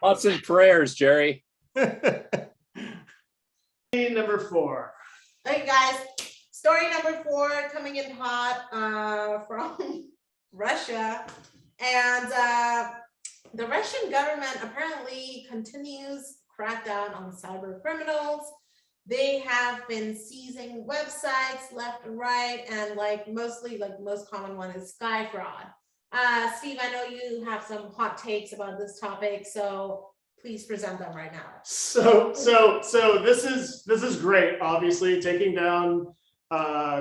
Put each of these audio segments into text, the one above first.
Thoughts and prayers, Jerry. Number 4. Hey guys, story number 4 coming in hot from Russia, and the Russian government apparently continues crackdown on cyber criminals. They have been seizing websites left and right, and mostly the most common one is sky fraud. Steve, I know you have some hot takes about this topic, so please present them right now. So this is great. Obviously, taking down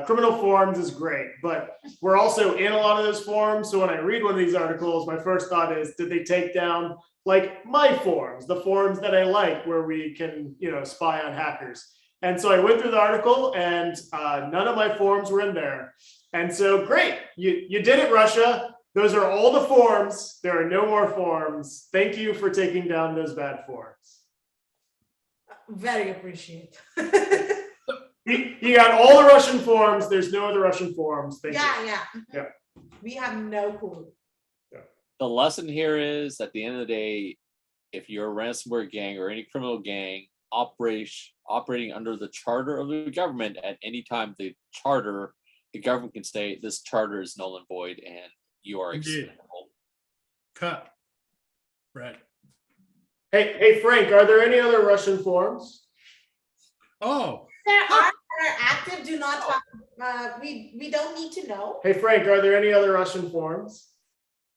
criminal forums is great, but we're also in a lot of those forums. So when I read one of these articles, my first thought is, did they take down like my forums, the forums that I like, where we can, spy on hackers? And so I went through the article, and none of my forums were in there. And so great, you did it, Russia. Those are all the forums. There are no more forums. Thank you for taking down those bad forums. Very appreciate. You got all the Russian forums. There's no other Russian forums. Thank you. Yeah. We have no clue. The lesson here is, at the end of the day, if you're a ransomware gang or any criminal gang operating under the charter of the government, at any time the government can say this charter is null and void, and you are expendable. Cut. Right. Hey, Frank, are there any other Russian forums? Oh. There are that are active. Do not talk. We don't need to know. Hey, Frank, are there any other Russian forums?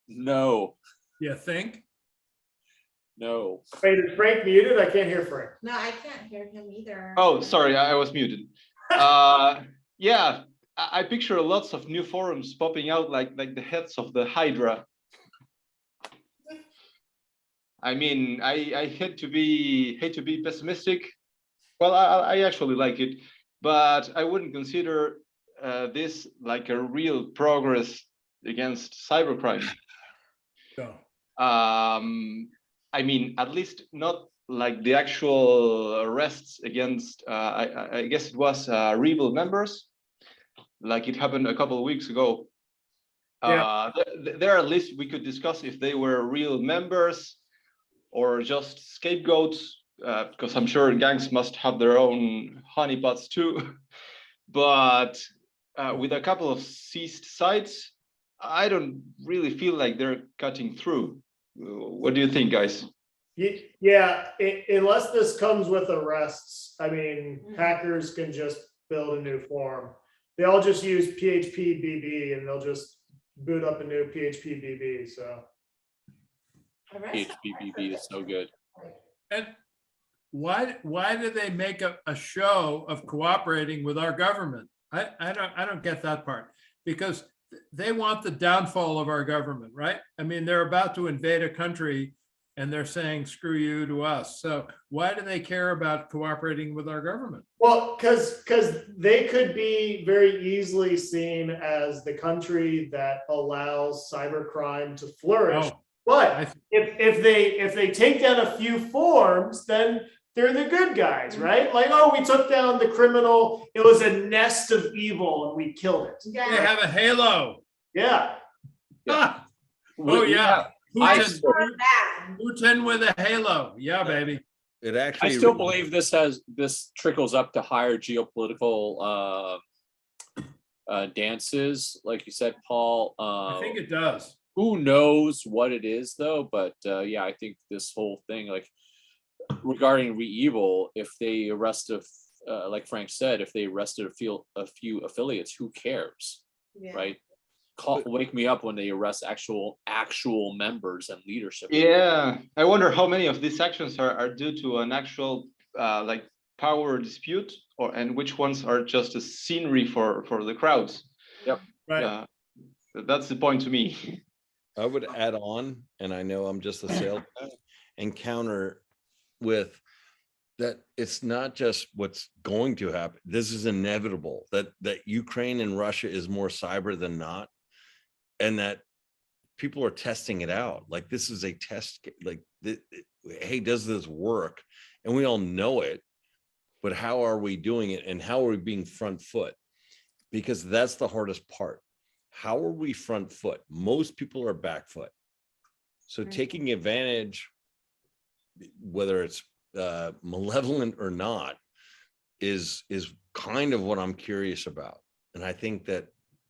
No. You think? No. Wait, is Frank muted? I can't hear Frank. No, I can't hear him either. Oh, sorry, I was muted. Yeah, I picture lots of new forums popping out like the heads of the Hydra. I mean, I hate to be pessimistic. Well, I actually like it, but I wouldn't consider this like a real progress against cybercrime. No. I mean, at least not like the actual arrests against, I guess it was rebel members, like it happened a couple of weeks ago. Yeah. There at least we could discuss if they were real members or just scapegoats, because I'm sure gangs must have their own honeypots too. But with a couple of seized sites, I don't really feel like they're cutting through. What do you think, guys? Yeah, unless this comes with arrests, I mean, hackers can just build a new forum. They all just use PHP-BB, and they'll just boot up a new PHP-BB. So PHP-BB is so good. And why do they make a show of cooperating with our government? I don't get that part, because they want the downfall of our government, right? I mean, they're about to invade a country and they're saying, screw you to us. So why do they care about cooperating with our government? well, because they could be very easily seen as the country that allows cybercrime to flourish. Oh, But if they take down a few forms, then they're the good guys, right? Like, oh, we took down the criminal. It was a nest of evil, and we killed it. they Yeah. have a halo. Yeah. Ah, oh yeah. I Putin with a halo. Yeah, baby. It I actually. still believe this trickles up to higher geopolitical dances, like you said, Paul. I think it does. Who knows what it is though? But yeah, I think this whole thing, like regarding ReEvil, if they arrest like Frank said, if they arrested a few affiliates, who cares, Yeah. right? Wake me up when they arrest actual members and leadership. Yeah, I wonder how many of these actions are due to an actual like power dispute, and which ones are just a scenery for the crowds. Yep. Right. That's the point to me. I would add on, and I know I'm just a salesman, and counter with that it's not just what's going to happen. This is inevitable, that Ukraine and Russia is more cyber than not, and that people are testing it out. Like, this is a test, like, hey, does this work? And we all know it, but how are we doing it, and how are we being front foot? Because that's the hardest part. How are we front foot? Most people are back foot. So Mhm. taking advantage, whether it's malevolent or not, is kind of what I'm curious about. And I think that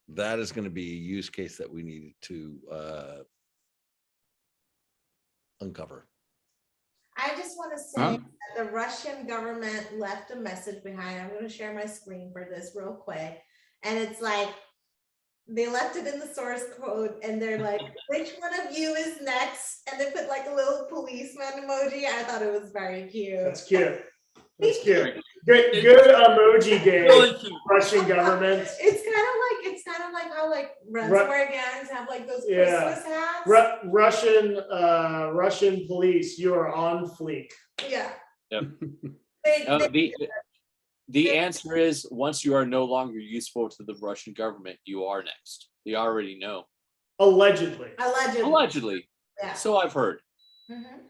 that is going to be a use case that we need to uncover. I just want to say Huh? that the Russian government left a message behind. I'm going to share my screen for this real quick. And it's like, they left it in the source code and they're like, which one of you is next? And they put like a little policeman emoji. I thought it was very cute. That's cute. That's cute. Good emoji game, Really cute. Russian government. It's kind of like how like ransomware gangs have like those Yeah. Christmas hats. Russian police, you are on fleek. Yeah. Yep. They- The answer is once you are no longer useful to the Russian government, you are next. They already know. Allegedly. allegedly. Allegedly. Yeah. So I've heard. Mhm.